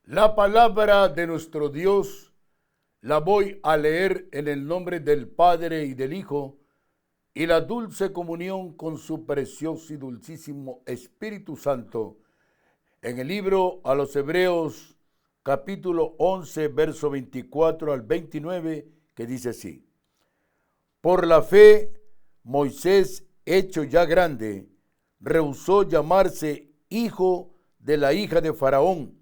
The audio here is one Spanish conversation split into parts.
La palabra de nuestro Dios la voy a leer en el nombre del Padre y del Hijo y la dulce comunión con su precioso y dulcísimo Espíritu Santo. En el libro a los Hebreos, capítulo 11, verso 24 al 29, que dice así: Por la fe, Moisés, hecho ya grande, rehusó llamarse hijo de la hija de Faraón,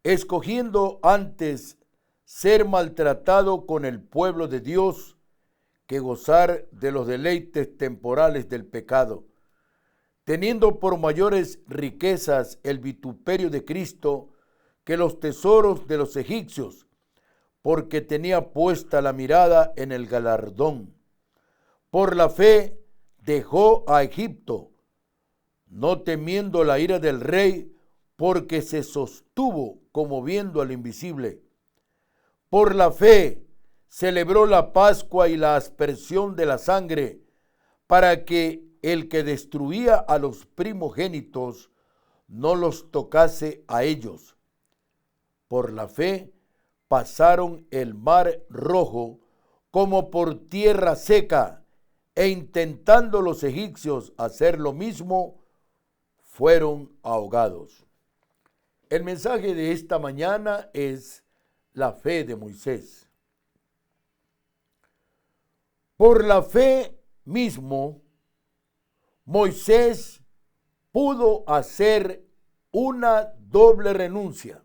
escogiendo antes ser maltratado con el pueblo de Dios que gozar de los deleites temporales del pecado, teniendo por mayores riquezas el vituperio de Cristo que los tesoros de los egipcios, porque tenía puesta la mirada en el galardón. Por la fe dejó a Egipto, no temiendo la ira del rey, porque se sostuvo como viendo al invisible. Por la fe celebró la Pascua y la aspersión de la sangre, para que el que destruía a los primogénitos no los tocase a ellos. Por la fe pasaron el mar Rojo como por tierra seca, e intentando los egipcios hacer lo mismo, fueron ahogados. El mensaje de esta mañana es la fe de Moisés. Por la fe mismo, Moisés pudo hacer una doble renuncia.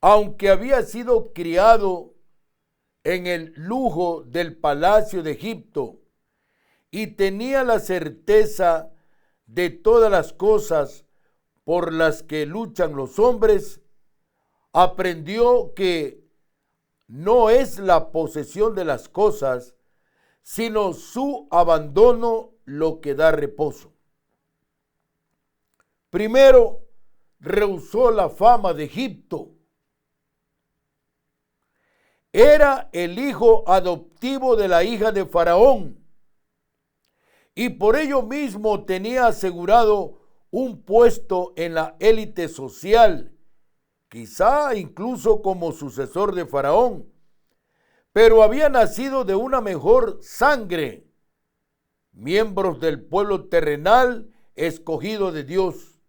Aunque había sido criado en el lujo del palacio de Egipto y tenía la certeza de todas las cosas por las que luchan los hombres, aprendió que no es la posesión de las cosas, sino su abandono lo que da reposo. Primero, rehusó la fama de Egipto. Era el hijo adoptivo de la hija de Faraón y por ello mismo tenía asegurado un puesto en la élite social, quizá incluso como sucesor de Faraón, pero había nacido de una mejor sangre, miembros del pueblo terrenal escogido de Dios.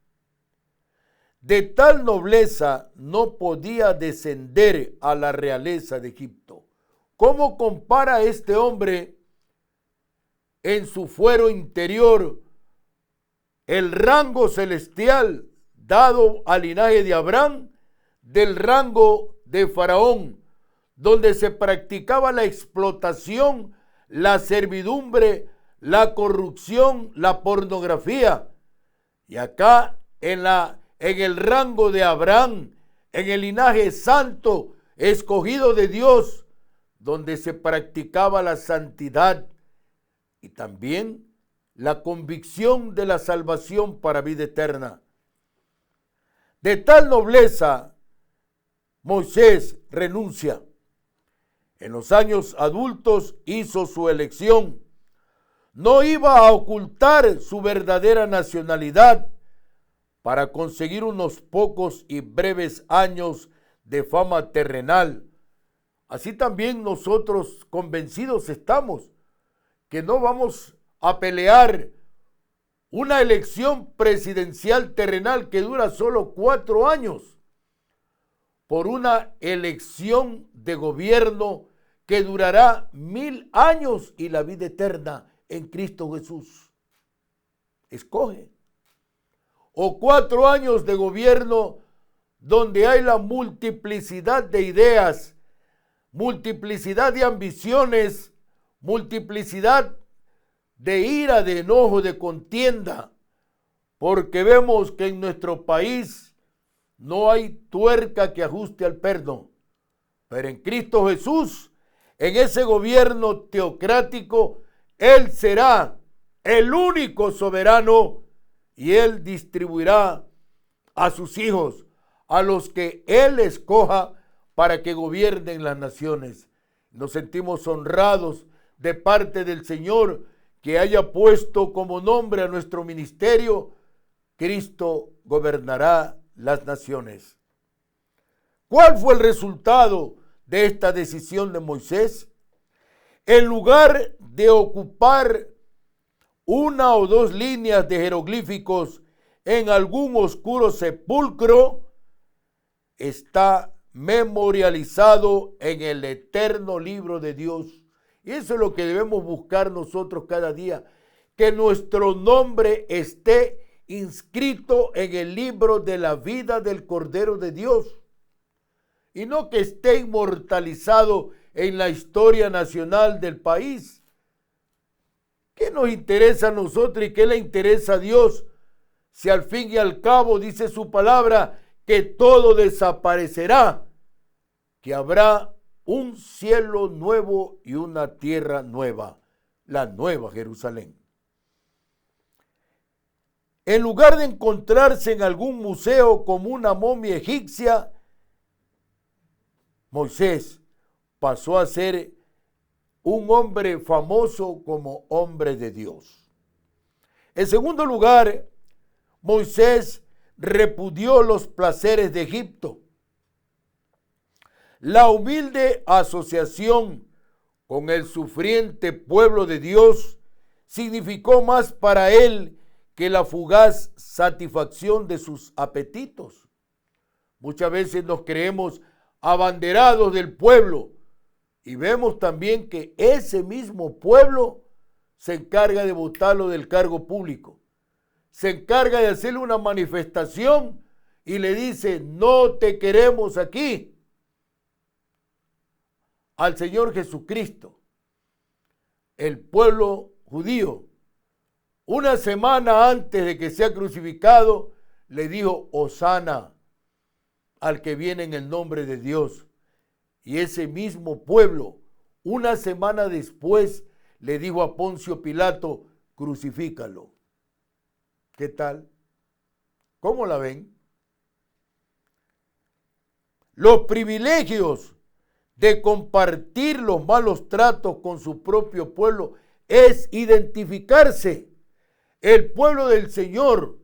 De tal nobleza no podía descender a la realeza de Egipto. ¿Cómo compara este hombre en su fuero interior el rango celestial dado al linaje de Abraham del rango de Faraón, donde se practicaba la explotación, la servidumbre, la corrupción, la pornografía? Y acá en el rango de Abraham, en el linaje santo, escogido de Dios, donde se practicaba la santidad y también la convicción de la salvación para vida eterna. De tal nobleza, Moisés renuncia. En los años adultos hizo su elección. No iba a ocultar su verdadera nacionalidad para conseguir unos pocos y breves años de fama terrenal. Así también nosotros convencidos estamos que no vamos a pelear una elección presidencial terrenal que dura solo 4 años por una elección de gobierno que durará 1000 años y la vida eterna en Cristo Jesús. Escoge. O 4 años de gobierno donde hay la multiplicidad de ideas, multiplicidad de ambiciones, multiplicidad de ira, de enojo, de contienda, porque vemos que en nuestro país no hay tuerca que ajuste al perno, pero en Cristo Jesús, en ese gobierno teocrático, Él será el único soberano y Él distribuirá a sus hijos, a los que Él escoja para que gobiernen las naciones. Nos sentimos honrados de parte del Señor que haya puesto como nombre a nuestro ministerio: Cristo gobernará las naciones. ¿Cuál fue el resultado de esta decisión de Moisés? En lugar de ocupar una o dos líneas de jeroglíficos en algún oscuro sepulcro, está memorializado en el eterno libro de Dios. Y eso es lo que debemos buscar nosotros cada día, que nuestro nombre esté inscrito en el libro de la vida del Cordero de Dios, y no que esté inmortalizado en la historia nacional del país. ¿Qué nos interesa a nosotros y qué le interesa a Dios si al fin y al cabo dice su palabra que todo desaparecerá, que habrá un cielo nuevo y una tierra nueva, la nueva Jerusalén? En lugar de encontrarse en algún museo como una momia egipcia, Moisés pasó a ser un hombre famoso como hombre de Dios. En segundo lugar, Moisés repudió los placeres de Egipto. La humilde asociación con el sufriente pueblo de Dios significó más para él que la fugaz satisfacción de sus apetitos. Muchas veces nos creemos abanderados del pueblo y vemos también que ese mismo pueblo se encarga de botarlo del cargo público, se encarga de hacerle una manifestación y le dice: no te queremos aquí. Al Señor Jesucristo, el pueblo judío, una semana antes de que sea crucificado, le dijo: Hosana al que viene en el nombre de Dios. Y ese mismo pueblo, una semana después, le dijo a Poncio Pilato: crucifícalo. ¿Qué tal? ¿Cómo la ven? Los privilegios de compartir los malos tratos con su propio pueblo es identificarse. El pueblo del Señor,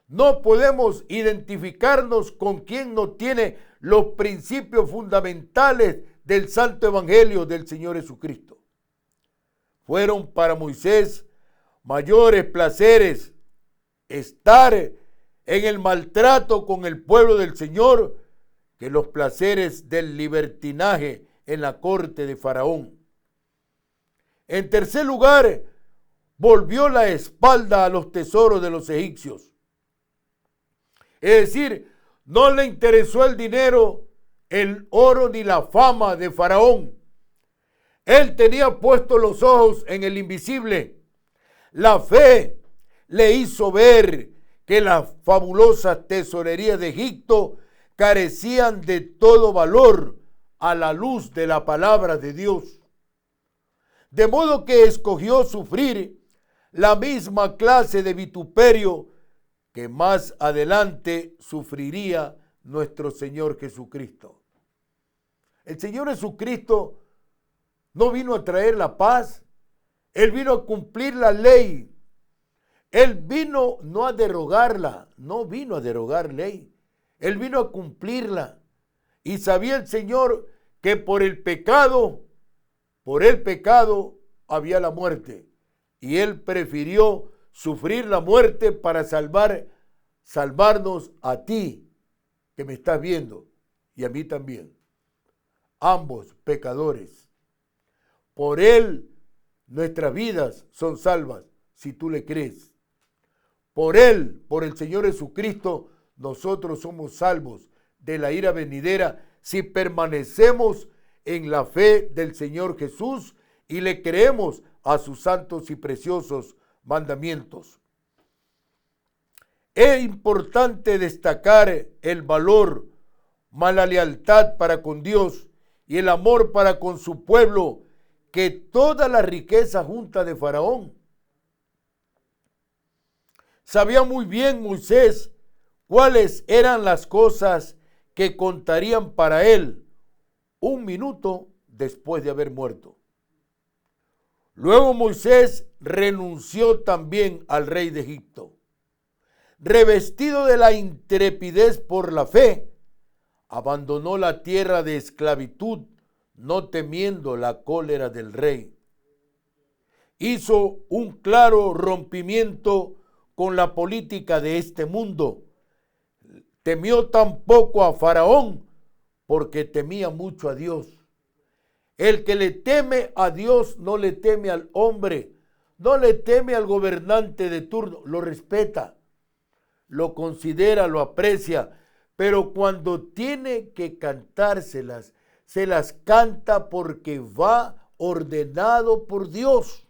no podemos identificarnos con quien no tiene los principios fundamentales del Santo Evangelio del Señor Jesucristo. Fueron para Moisés mayores placeres estar en el maltrato con el pueblo del Señor que los placeres del libertinaje en la corte de Faraón. En tercer lugar, volvió la espalda a los tesoros de los egipcios. Es decir, no le interesó el dinero, el oro ni la fama de Faraón. Él tenía puestos los ojos en el invisible. La fe le hizo ver que las fabulosas tesorerías de Egipto carecían de todo valor a la luz de la palabra de Dios. De modo que escogió sufrir la misma clase de vituperio que más adelante sufriría nuestro Señor Jesucristo. El Señor Jesucristo no vino a traer la paz, Él vino a cumplir la ley. Él vino no a derogarla, no vino a derogar ley. Él vino a cumplirla. Y sabía el Señor que por el pecado había la muerte. Y Él prefirió sufrir la muerte para salvarnos a ti, que me estás viendo, y a mí también. Ambos pecadores. Por Él nuestras vidas son salvas, si tú le crees. Por Él, por el Señor Jesucristo, nosotros somos salvos de la ira venidera si permanecemos en la fe del Señor Jesús y le creemos a sus santos y preciosos mandamientos. Es importante destacar el valor, la lealtad para con Dios y el amor para con su pueblo que toda la riqueza junta de Faraón. Sabía muy bien Moisés cuáles eran las cosas que contarían para él un minuto después de haber muerto. Luego Moisés renunció también al rey de Egipto. Revestido de la intrepidez por la fe, abandonó la tierra de esclavitud, no temiendo la cólera del rey. Hizo un claro rompimiento con la política de este mundo. Temió tampoco a Faraón, porque temía mucho a Dios. El que le teme a Dios no le teme al hombre, no le teme al gobernante de turno, lo respeta, lo considera, lo aprecia, pero cuando tiene que cantárselas, se las canta porque va ordenado por Dios.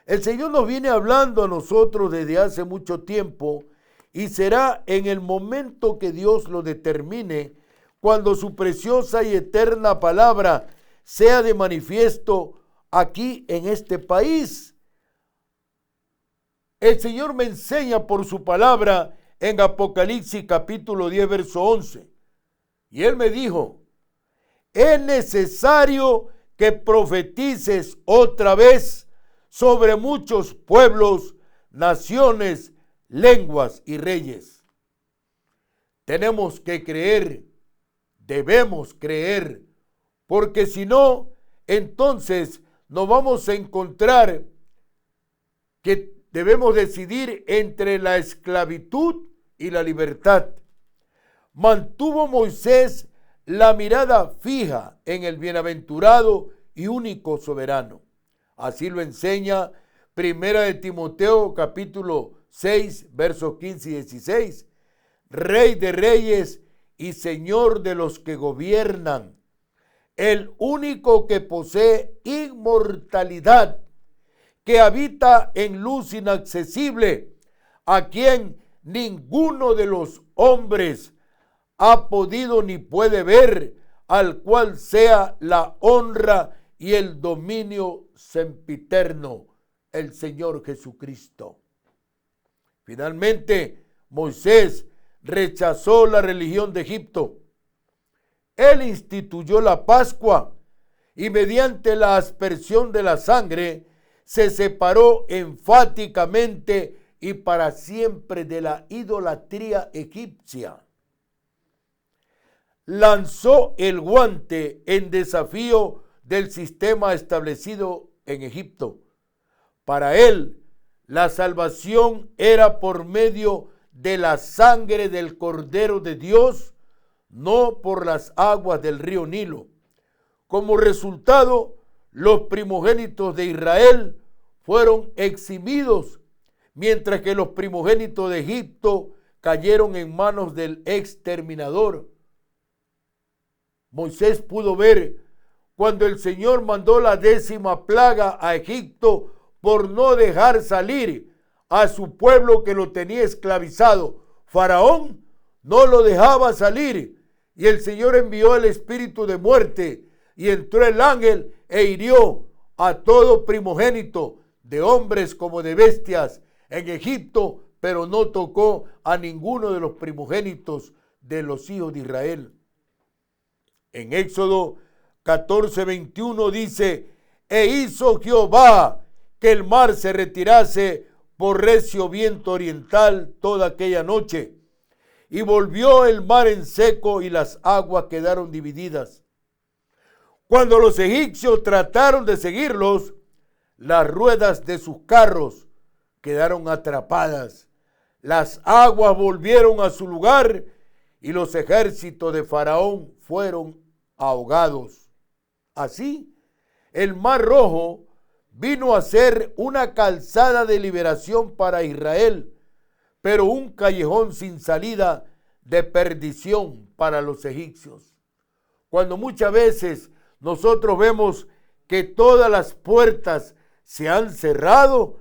El Señor nos viene hablando a nosotros desde hace mucho tiempo y será en el momento que Dios lo determine, cuando su preciosa y eterna palabra sea de manifiesto aquí en este país. El Señor me enseña por su palabra en Apocalipsis capítulo 10, verso 11. Y Él me dijo, es necesario que profetices otra vez sobre muchos pueblos, naciones, lenguas y reyes. Tenemos que creer, debemos creer, porque si no, entonces nos vamos a encontrar que debemos decidir entre la esclavitud y la libertad. Mantuvo Moisés la mirada fija en el bienaventurado y único soberano. Así lo enseña Primera de Timoteo capítulo 6, versos 15 y 16. Rey de reyes y Señor de los que gobiernan, el único que posee inmortalidad, que habita en luz inaccesible, a quien ninguno de los hombres ha podido ni puede ver, al cual sea la honra y el dominio sempiterno, el Señor Jesucristo. Finalmente, Moisés rechazó la religión de Egipto. Él instituyó la Pascua y mediante la aspersión de la sangre se separó enfáticamente y para siempre de la idolatría egipcia. Lanzó el guante en desafío del sistema establecido en Egipto. Para él, la salvación era por medio de la sangre del Cordero de Dios, no por las aguas del río Nilo. Como resultado, los primogénitos de Israel fueron eximidos, mientras que los primogénitos de Egipto cayeron en manos del exterminador. Moisés pudo ver cuando el Señor mandó la 10ª plaga a Egipto por no dejar salir a su pueblo que lo tenía esclavizado. Faraón no lo dejaba salir y el Señor envió el espíritu de muerte y entró el ángel e hirió a todo primogénito de hombres como de bestias en Egipto, pero no tocó a ninguno de los primogénitos de los hijos de Israel. En Éxodo 14:21 dice, e hizo Jehová que el mar se retirase por recio viento oriental toda aquella noche, y volvió el mar en seco y las aguas quedaron divididas. Cuando los egipcios trataron de seguirlos, las ruedas de sus carros quedaron atrapadas. Las aguas volvieron a su lugar y los ejércitos de Faraón fueron ahogados. Así, el Mar Rojo vino a ser una calzada de liberación para Israel, pero un callejón sin salida de perdición para los egipcios. Cuando muchas veces nosotros vemos que todas las puertas se han cerrado,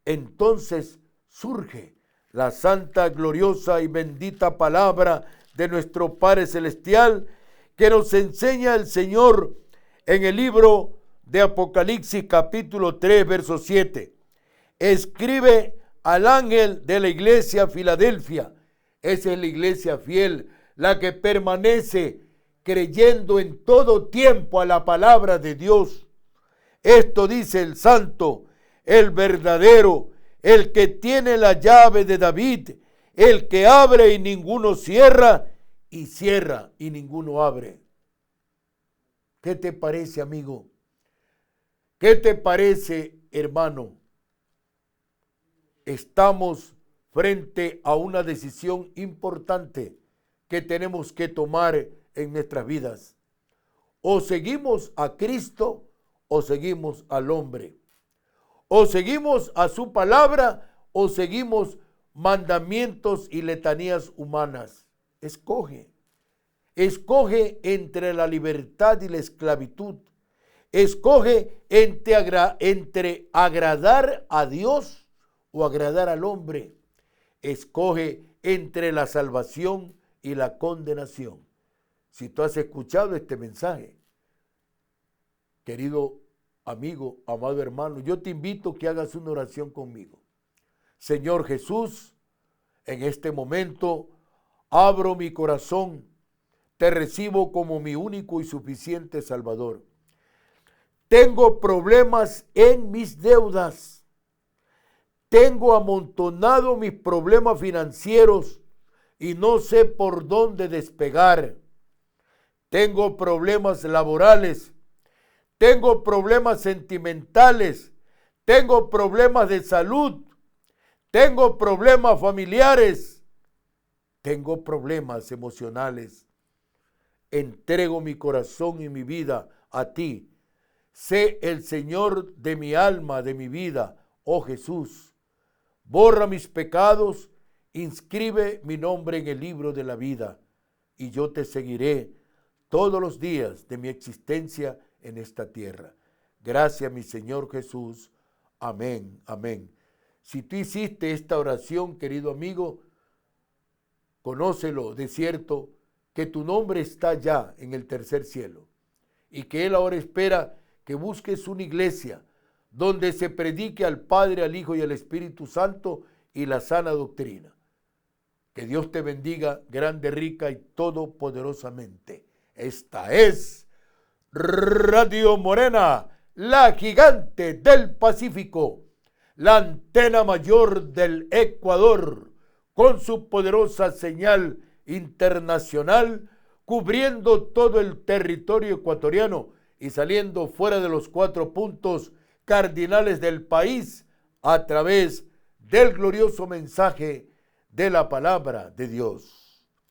entonces surge la santa, gloriosa y bendita palabra de nuestro Padre Celestial que nos enseña el Señor en el libro de Apocalipsis capítulo 3, verso 7. Escribe al ángel de la iglesia Filadelfia. Esa es la iglesia fiel, la que permanece creyendo en todo tiempo a la palabra de Dios. Esto dice el santo, el verdadero, el que tiene la llave de David, el que abre y ninguno cierra, y cierra y ninguno abre. ¿Qué te parece, amigo? ¿Qué te parece, hermano? Estamos frente a una decisión importante que tenemos que tomar en nuestras vidas. O seguimos a Cristo o seguimos al hombre. O seguimos a su palabra o seguimos mandamientos y letanías humanas. Escoge. Escoge entre la libertad y la esclavitud. Escoge entre agradar a Dios o agradar al hombre. Escoge entre la salvación y la condenación. Si tú has escuchado este mensaje, querido amigo, amado hermano, yo te invito a que hagas una oración conmigo. Señor Jesús, en este momento abro mi corazón, te recibo como mi único y suficiente Salvador. Tengo problemas en mis deudas. Tengo amontonado mis problemas financieros y no sé por dónde despegar. Tengo problemas laborales. Tengo problemas sentimentales. Tengo problemas de salud. Tengo problemas familiares. Tengo problemas emocionales. Entrego mi corazón y mi vida a ti. Sé el Señor de mi alma, de mi vida, oh Jesús. Borra mis pecados, inscribe mi nombre en el libro de la vida y yo te seguiré todos los días de mi existencia en esta tierra. Gracias, mi Señor Jesús. Amén, amén. Si tú hiciste esta oración, querido amigo, conócelo de cierto que tu nombre está ya en el tercer cielo y que Él ahora espera que busques una iglesia donde se predique al Padre, al Hijo y al Espíritu Santo y la sana doctrina. Que Dios te bendiga grande, rica y todopoderosamente. Esta es Radio Morena, la gigante del Pacífico, la antena mayor del Ecuador, con su poderosa señal internacional, cubriendo todo el territorio ecuatoriano y saliendo fuera de los 4 puntos cardinales del país a través del glorioso mensaje de la palabra de Dios.